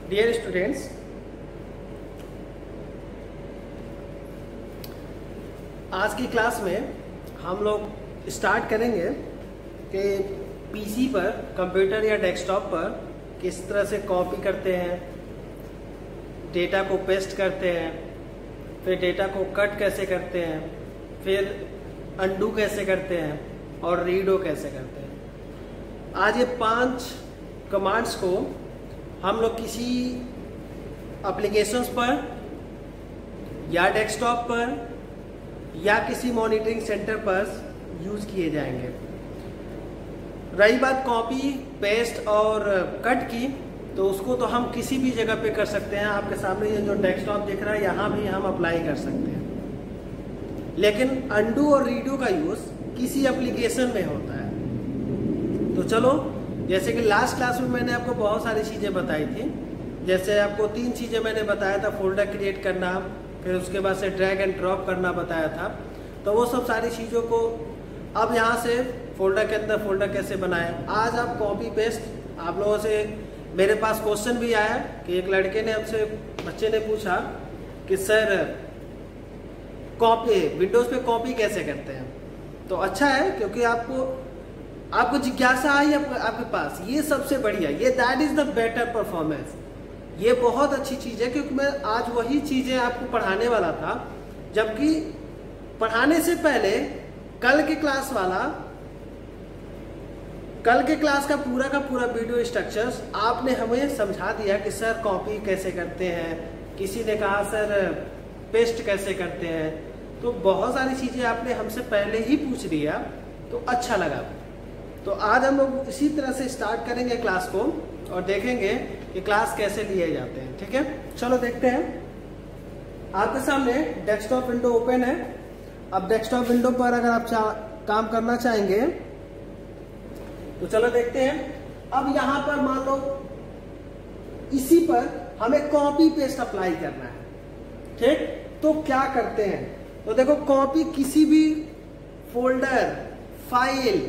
Dear students, आज की class में हम लोग स्टार्ट करेंगे कि पीसी पर, कंप्यूटर या डेस्कटॉप पर किस तरह से कॉपी करते हैं, डेटा को पेस्ट करते हैं, फिर डेटा को कट कैसे करते हैं, फिर अंडू कैसे करते हैं और रीडो कैसे करते हैं। आज ये 5 कमांड्स को हम लोग किसी एप्लीकेशंस पर या डेस्कटॉप पर या किसी मॉनिटरिंग सेंटर पर यूज किए जाएंगे। रही बात कॉपी, पेस्ट और कट की, तो उसको तो हम किसी भी जगह पे कर सकते हैं। आपके सामने ये जो डेस्कटॉप दिख रहा है, यहाँ भी हम अप्लाई कर सकते हैं। लेकिन अंडू और रीडो का यूज किसी एप्लीकेशन में होता है। तो चलो, जैसे कि लास्ट क्लास में मैंने आपको बहुत सारी चीज़ें बताई थी। जैसे आपको 3 चीज़ें मैंने बताया था, फोल्डर क्रिएट करना, फिर उसके बाद से ड्रैग एंड ड्रॉप करना बताया था। तो वो सब सारी चीज़ों को अब यहाँ से फोल्डर के अंदर फोल्डर कैसे बनाएं। आज आप कॉपी पेस्ट, आप लोगों से मेरे पास क्वेश्चन भी आया कि एक लड़के ने हमसे, बच्चे ने पूछा कि सर कॉपी, विंडोज़ पे कॉपी कैसे करते हैं। तो अच्छा है, क्योंकि आपको जिज्ञासा आई आपके पास, ये सबसे बढ़िया, ये that is the better performance. ये बहुत अच्छी चीज है, क्योंकि मैं आज वही चीजें आपको पढ़ाने वाला था। जबकि पढ़ाने से पहले कल के क्लास का पूरा वीडियो स्ट्रक्चर्स आपने हमें समझा दिया कि सर कॉपी कैसे करते हैं, किसी ने कहा सर पेस्ट कैसे करते हैं। तो बहुत सारी चीजें आपने हमसे पहले ही पूछ लिया, तो अच्छा लगा। तो आज हम लोग इसी तरह से स्टार्ट करेंगे क्लास को और देखेंगे कि क्लास कैसे लिए जाते हैं। ठीक है, चलो देखते हैं। आपके सामने डेस्कटॉप विंडो ओपन है। अब डेस्कटॉप विंडो पर अगर आप काम करना चाहेंगे तो चलो देखते हैं। अब यहां पर मान लो इसी पर हमें कॉपी पेस्ट अप्लाई करना है। ठीक, तो क्या करते हैं, तो देखो कॉपी किसी भी folder, file,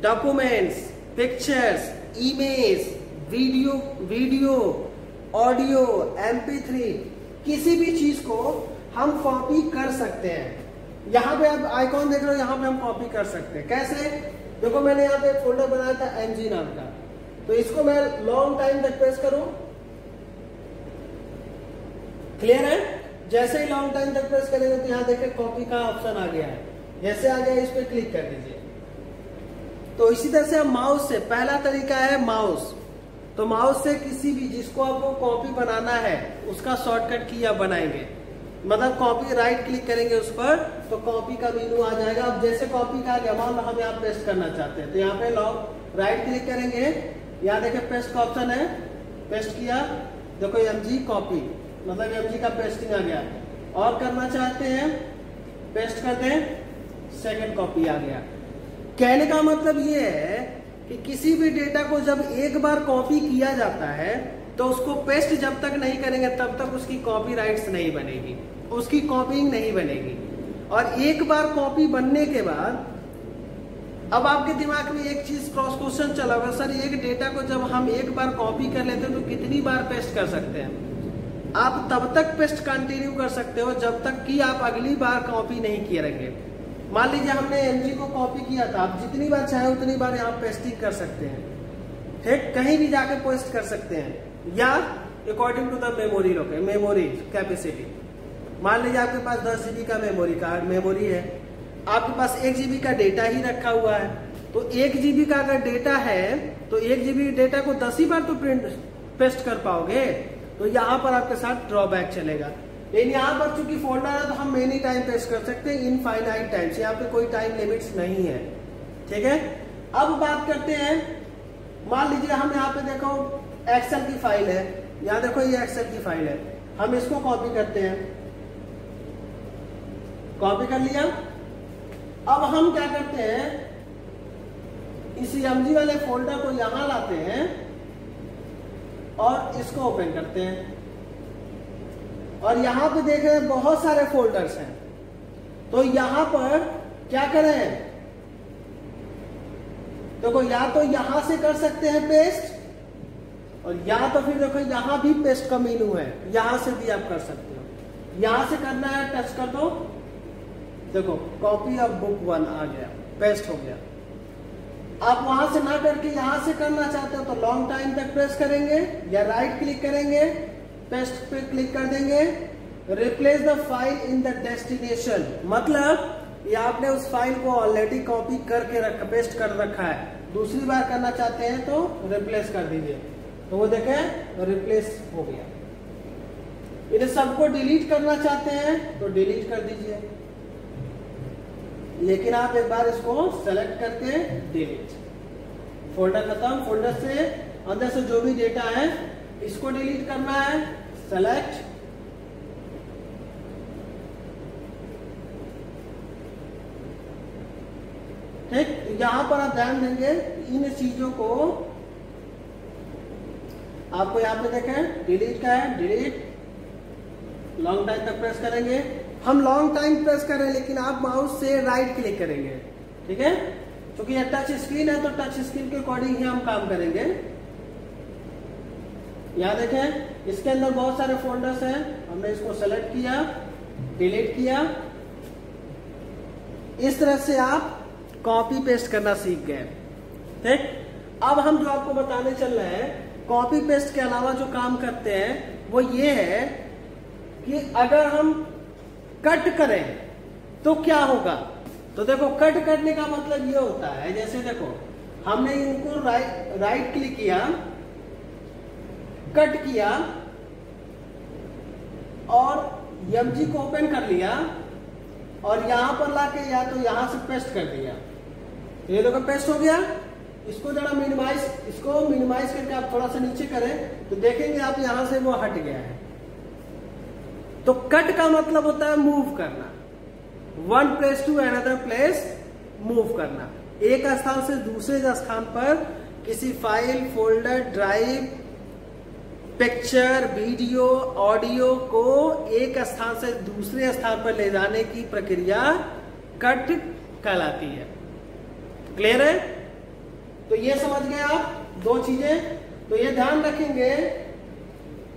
documents, pictures, image, video, audio, MP3, किसी भी चीज को हम कॉपी कर सकते हैं। यहाँ पे आप आइकॉन देख रहे हो, यहाँ पे हम कॉपी कर सकते हैं। कैसे, देखो मैंने यहाँ पे एक फोल्डर बनाया था MG नाम का, तो इसको मैं लॉन्ग टाइम तक प्रेस करूं, क्लियर है। जैसे ही लॉन्ग टाइम तक प्रेस करेंगे तो यहाँ देखिए कॉपी का ऑप्शन आ गया है। जैसे आ गया, इस पर क्लिक कर दीजिए। तो इसी तरह से हम माउस से, पहला तरीका है माउस। तो माउस से किसी भी जिसको आपको कॉपी बनाना है उसका शॉर्टकट की आप बनाएंगे। मतलब कॉपी, राइट क्लिक करेंगे उस पर तो कॉपी का मेनू आ जाएगा। अब जैसे कॉपी का गया, मान लो हम यहाँ पेस्ट करना चाहते हैं, तो यहाँ पे राइट क्लिक करेंगे, यहाँ देखिए पेस्ट का ऑप्शन है, पेस्ट किया, देखो MG कॉपी, मतलब MG का पेस्टिंग आ गया। और करना चाहते हैं, पेस्ट कर दें, सेकेंड कॉपी आ गया। कहने का मतलब ये है कि किसी भी डेटा को जब एक बार कॉपी किया जाता है तो उसको पेस्ट जब तक नहीं करेंगे तब तक उसकी कॉपीराइट्स नहीं बनेगी, उसकी कॉपिंग नहीं बनेगी। और एक बार कॉपी बनने के बाद अब आपके दिमाग में एक चीज क्रॉस क्वेश्चन चला होगा, सर एक डेटा को जब हम एक बार कॉपी कर लेते हैं तो कितनी बार पेस्ट कर सकते हैं। आप तब तक पेस्ट कंटिन्यू कर सकते हो जब तक कि आप अगली बार कॉपी नहीं करेंगे। मान लीजिए हमने MG को कॉपी किया था, आप जितनी बार चाहे उतनी बार यहाँ पेस्टिंग कर सकते हैं। ठीक, कहीं भी जाके पेस्ट कर सकते हैं, या according to the memory capacity. मान लीजिए आपके पास 10 GB का मेमोरी है, आपके पास 1 GB का डेटा ही रखा हुआ है। तो 1 GB का अगर डेटा है तो 1 GB डेटा को 10 ही बार तो पेस्ट कर पाओगे, तो यहाँ पर आपके साथ ड्रॉबैक चलेगा। लेकिन यहाँ पर चूंकि फोल्डर है तो हम मेनी टाइम पेस्ट कर सकते हैं, इनफाइनाइट टाइम्स, यहाँ पे कोई टाइम लिमिट्स नहीं है। ठीक है, अब बात करते हैं, मान लीजिए हम यहाँ पे देखो एक्सेल की फाइल है, यहाँ देखो ये एक्सेल की फाइल है, हम इसको कॉपी करते हैं, कॉपी कर लिया। अब हम क्या करते हैं, इस MG वाले फोल्डर को यहां लाते हैं और इसको ओपन करते हैं, और यहां पे देख रहे हैं बहुत सारे फोल्डर्स हैं। तो यहां पर क्या करें, देखो या तो यहां से कर सकते हैं पेस्ट, और या तो फिर देखो यहाँ भी पेस्ट का मेनू है, यहां से भी आप कर सकते हो। यहां से करना है, टच कर दो, देखो कॉपी ऑफ बुक 1 आ गया, पेस्ट हो गया। आप वहां से ना करके यहां से करना चाहते हो तो लॉन्ग टाइम तक प्रेस करेंगे या राइट क्लिक करेंगे, पेस्ट पे क्लिक कर देंगे, replace the file in the destination, मतलब ये आपने उस फाइल को ऑलरेडी कॉपी करके रखा, पेस्ट कर रखा है, दूसरी बार करना चाहते हैं तो रिप्लेस कर दीजिए, तो वो देखें रिप्लेस हो गया। इन्हें सबको डिलीट करना चाहते हैं तो डिलीट कर दीजिए, लेकिन आप एक बार इसको सेलेक्ट करके डिलीट, फोल्डर खत्म, फोल्डर से अंदर से जो भी डेटा है इसको डिलीट करना है, सेलेक्ट, ठीक। यहां पर आप ध्यान देंगे इन चीजों को, आपको यहां पे देखें डिलीट का है, डिलीट, लॉन्ग टाइम तक प्रेस करेंगे, हम लॉन्ग टाइम प्रेस करें लेकिन आप माउस से राइट क्लिक करेंगे, ठीक है, क्योंकि यह टच स्क्रीन है तो टच स्क्रीन के अकॉर्डिंग ही हम काम करेंगे। यहां देखें इसके अंदर बहुत सारे फोल्डर्स हैं, हमने इसको सेलेक्ट किया, डिलीट किया, इस तरह से आप कॉपी पेस्ट करना सीख गए, ठीक। अब हम जो आपको बताने चल रहे हैं, कॉपी पेस्ट के अलावा जो काम करते हैं वो ये है कि अगर हम कट करें तो क्या होगा। तो देखो कट करने का मतलब ये होता है, जैसे देखो हमने इनको राइट क्लिक किया, कट किया और एमजी को ओपन कर लिया और यहां पर लाके या तो यहां से पेस्ट कर दिया, ये देखो पेस्ट हो गया। इसको जरा मिनिमाइज करके आप थोड़ा सा नीचे करें तो देखेंगे आप यहां से वो हट गया है। तो कट का मतलब होता है मूव करना, one place to another place, move करना, एक स्थान से दूसरे स्थान पर किसी file, folder, drive, picture, video, audio को एक स्थान से दूसरे स्थान पर ले जाने की प्रक्रिया कट कहलाती है। क्लियर है? तो ये समझ गए आप दो चीजें। तो ये ध्यान रखेंगे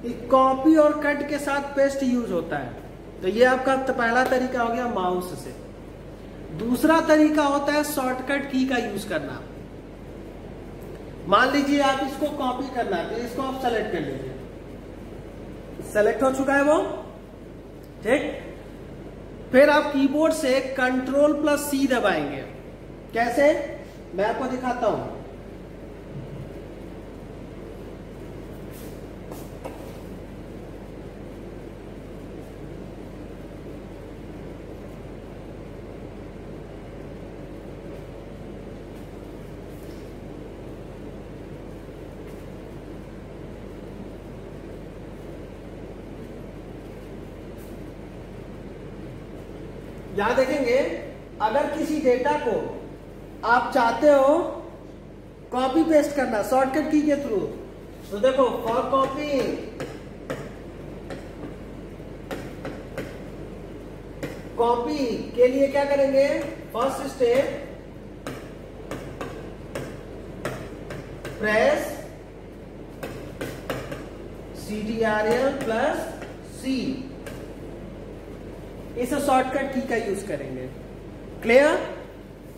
कि कॉपी और कट के साथ पेस्ट यूज होता है। तो ये आपका पहला तरीका हो गया माउस से। दूसरा तरीका होता है शॉर्टकट की का यूज करना। मान लीजिए आप इसको कॉपी करना है तो इसको आप सेलेक्ट कर लीजिए, सेलेक्ट हो चुका है वो, ठीक। फिर आप कीबोर्ड से Ctrl+C दबाएंगे। कैसे, मैं आपको दिखाता हूं। यहां देखेंगे अगर किसी डेटा को आप चाहते हो कॉपी पेस्ट करना शॉर्टकट की के थ्रू, तो देखो फॉर कॉपी के लिए क्या करेंगे, फर्स्ट स्टेप प्रेस Ctrl+C, इस शॉर्टकट की का यूज करेंगे। क्लियर?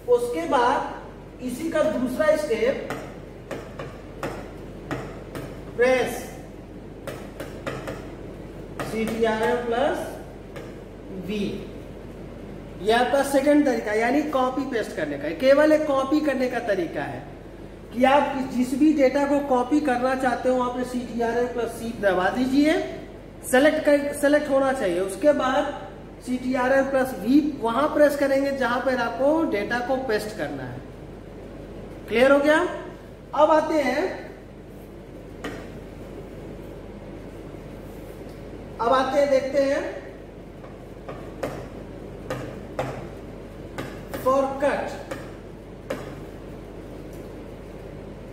उसके बाद इसी का दूसरा स्टेप प्रेस Ctrl+V, यह आपका सेकंड तरीका यानी कॉपी पेस्ट करने का। केवल एक कॉपी करने का तरीका है कि आप जिस भी डेटा को कॉपी करना चाहते हो वहां पे Ctrl+C दबा दीजिए, सेलेक्ट होना चाहिए। उसके बाद Ctrl+V वहां प्रेस करेंगे जहां पर आपको डेटा को पेस्ट करना है। क्लियर हो गया? अब आते हैं देखते हैं फॉर कट।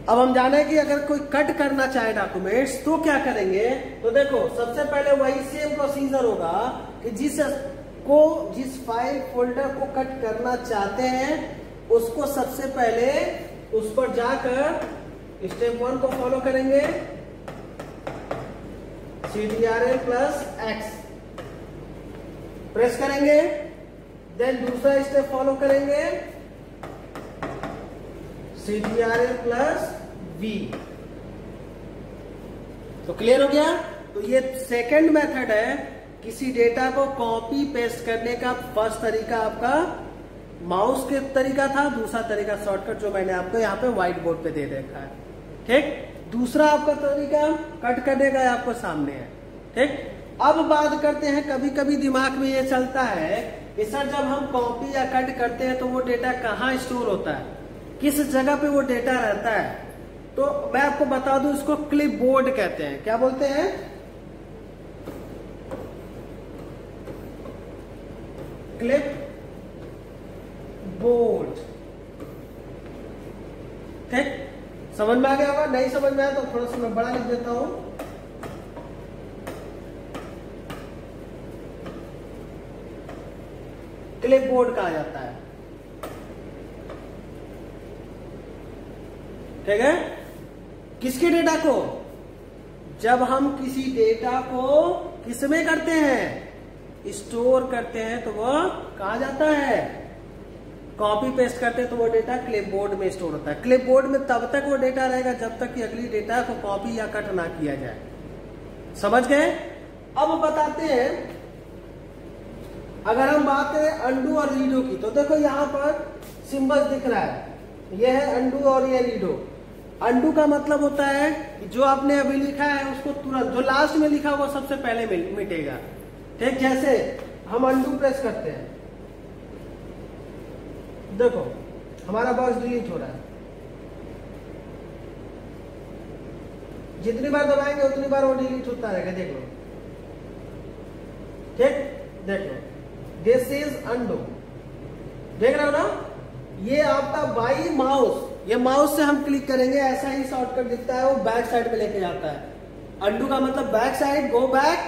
अब हम जाने कि अगर कोई कट करना चाहे डॉक्यूमेंट्स तो क्या करेंगे। तो देखो सबसे पहले वही सेम प्रोसीजर होगा कि जिस फाइल फोल्डर को कट करना चाहते हैं उसको सबसे पहले उस पर जाकर स्टेप 1 को फॉलो करेंगे, CTRL प्लस एक्स प्रेस करेंगे, देन दूसरा स्टेप फॉलो करेंगे, CTRL प्लस V। तो क्लियर हो गया। तो ये सेकंड मेथड है किसी डेटा को कॉपी पेस्ट करने का। फर्स्ट तरीका आपका माउस के तरीका था, दूसरा तरीका शॉर्टकट जो मैंने आपको यहाँ पे व्हाइट बोर्ड पे दे देखा है, ठीक। दूसरा आपका तरीका कट करने का आपको सामने है, ठीक। अब बात करते हैं, कभी कभी दिमाग में ये चलता है कि सर जब हम कॉपी या कट करते हैं तो वो डेटा कहाँ स्टोर होता है, किस जगह पे वो डेटा रहता है। तो मैं आपको बता दूं, इसको क्लिपबोर्ड कहते हैं। क्या बोलते हैं? क्लिप बोर्ड, ठीक। समझ में आ गया होगा, नहीं समझ में आया तो थोड़ा सा मैं बड़ा लिख देता हूं। क्लिपबोर्ड कहा जाता है, ठीक है। किसके डेटा को? जब हम किसी डेटा को किसमें करते हैं, स्टोर करते हैं, तो वो कहा जाता है कॉपी पेस्ट करते हैं, तो वो डेटा क्लिपबोर्ड में स्टोर होता है। क्लिपबोर्ड में तब तक वो डेटा रहेगा जब तक कि अगली डेटा को कॉपी या कट ना किया जाए। समझ गए? अब बताते हैं, अगर हम बात करें अंडू और रीडो की, तो देखो यहां पर सिंबल दिख रहा है, ये है अंडू और ये रीडो। अंडू का मतलब होता है जो आपने अभी लिखा है उसको तुरंत, जो लास्ट में लिखा वो सबसे पहले मिटेगा, ठीक। जैसे हम अंडू प्रेस करते हैं, देखो हमारा बॉक्स डिलीट हो रहा है, जितनी बार दबाएंगे उतनी बार वो डिलीट होता रहेगा, देख लो, ठीक। देख लो, दिस इज अंडू, देख रहे हो ना। ये आपका बाई माउस, ये माउस से हम क्लिक करेंगे, ऐसा ही शॉर्टकट दिखता है, वो बैक साइड में लेके जाता है। अंडू का मतलब बैक साइड, गो बैक,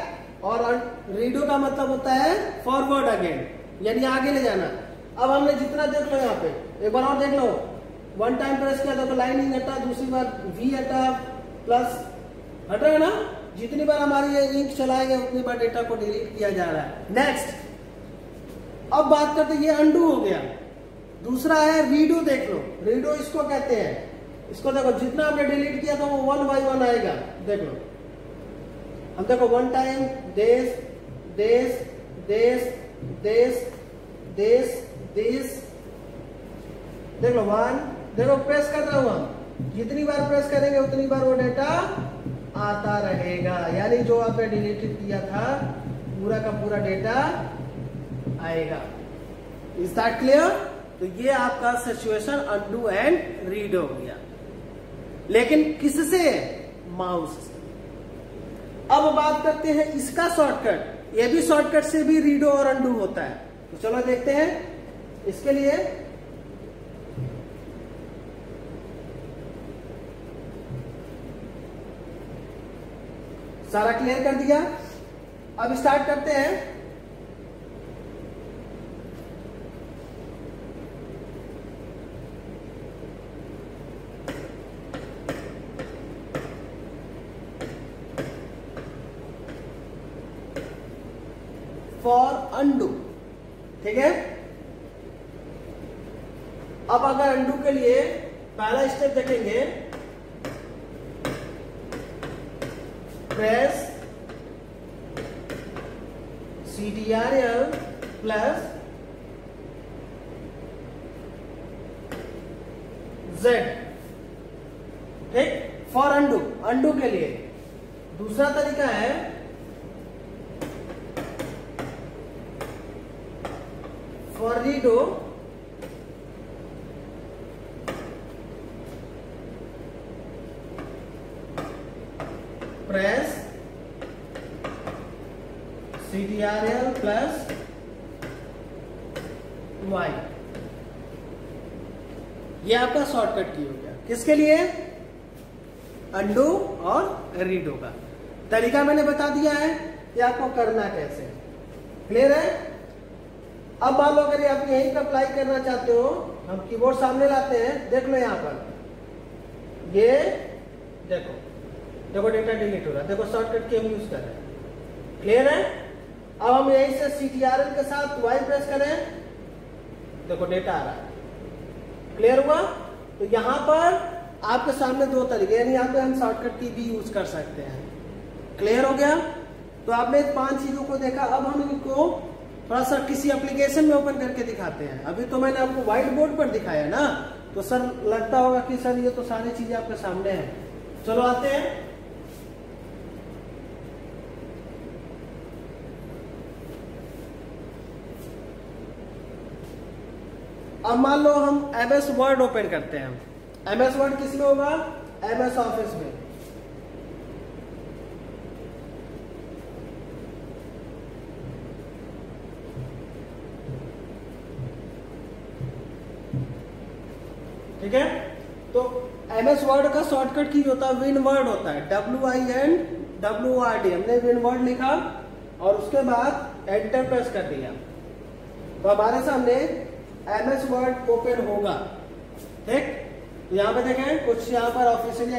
और रीडो का मतलब होता है फॉरवर्ड अगेन, यानी आगे ले जाना। अब हमने जितना देख लो, यहाँ पे एक बार और देख लो, वन टाइम प्रेस किया तो लाइनिंग हटा, दूसरी बार वी हटा, प्लस हट रहा है ना। जितनी बार हमारी ये इंक चलाएंगे उतनी बार डेटा को डिलीट किया जा रहा है। नेक्स्ट, अब बात करते हैं, ये अंडू हो गया। दूसरा है रीडो, देख लो, रीडो इसको कहते हैं। इसको देखो, जितना आपने डिलीट किया था वो 1 बाय 1 आएगा, देख लो। हम देखो, वन टाइम देश देश देश देश देश देश, देख लो 1, देखो प्रेस कर रहा हूं हम, जितनी बार प्रेस करेंगे उतनी बार वो डेटा आता रहेगा, यानी जो आपने डिलीट किया था पूरा का पूरा डेटा आएगा। Is that clear? तो ये आपका सिचुएशन अंडू एंड रीड हो गया, लेकिन किससे? माउस से। अब बात करते हैं इसका शॉर्टकट, ये भी शॉर्टकट से भी रीडो और अंडू होता है। तो चलो देखते हैं। इसके लिए सारा क्लियर कर दिया, अब स्टार्ट करते हैं। फॉर अंडू, ठीक है। अब अगर अंडू के लिए पहला स्टेप देखेंगे, प्रेस CTRL प्लस Z, ठीक, फॉर अंडू, अंडू के लिए। दूसरा तरीका है for redo, press CTRL plus Y। ये आपका शॉर्टकट की हो गया, किसके लिए? अंडू और रीडो का तरीका मैंने बता दिया है कि आपको करना कैसे, क्लियर है। अब मान लो अगर आप यहीं पर अप्लाई करना चाहते हो, हम कीबोर्ड सामने लाते हैं, देख लो यहां पर, ये देखो देखो डेटा डिलीट हो रहा है, देखो शॉर्टकट की हम यूज कर रहे हैं। क्लियर है? अब हम यहीं से CTRL के साथ Y प्रेस करें, देखो डेटा आ रहा है। क्लियर हुआ? तो यहाँ पर आपके सामने दो तरीके, यानी यहाँ पे हम शॉर्टकट की भी यूज कर सकते हैं। क्लियर हो गया? तो आपने 5 चीजों को देखा। अब हम इनको थोड़ा सा किसी एप्लीकेशन में ओपन करके दिखाते हैं। अभी तो मैंने आपको व्हाइट बोर्ड पर दिखाया ना, तो सर लगता होगा कि सर ये तो सारी चीजें आपके सामने हैं। चलो आते हैं। अब मान लो हम MS वर्ड ओपन करते हैं। MS वर्ड किस में होगा? MS ऑफिस में। ठीक है? तो MS वर्ड का शॉर्टकट की होता है विन वर्ड होता है, WINWORD। हमने विन वर्ड लिखा और उसके बाद एंटर प्रेस कर दिया, तो हमारे सामने MS वर्ड ओपन होगा। ठीक, यहाँ पे देखें कुछ यहाँ पर ऑफिशियली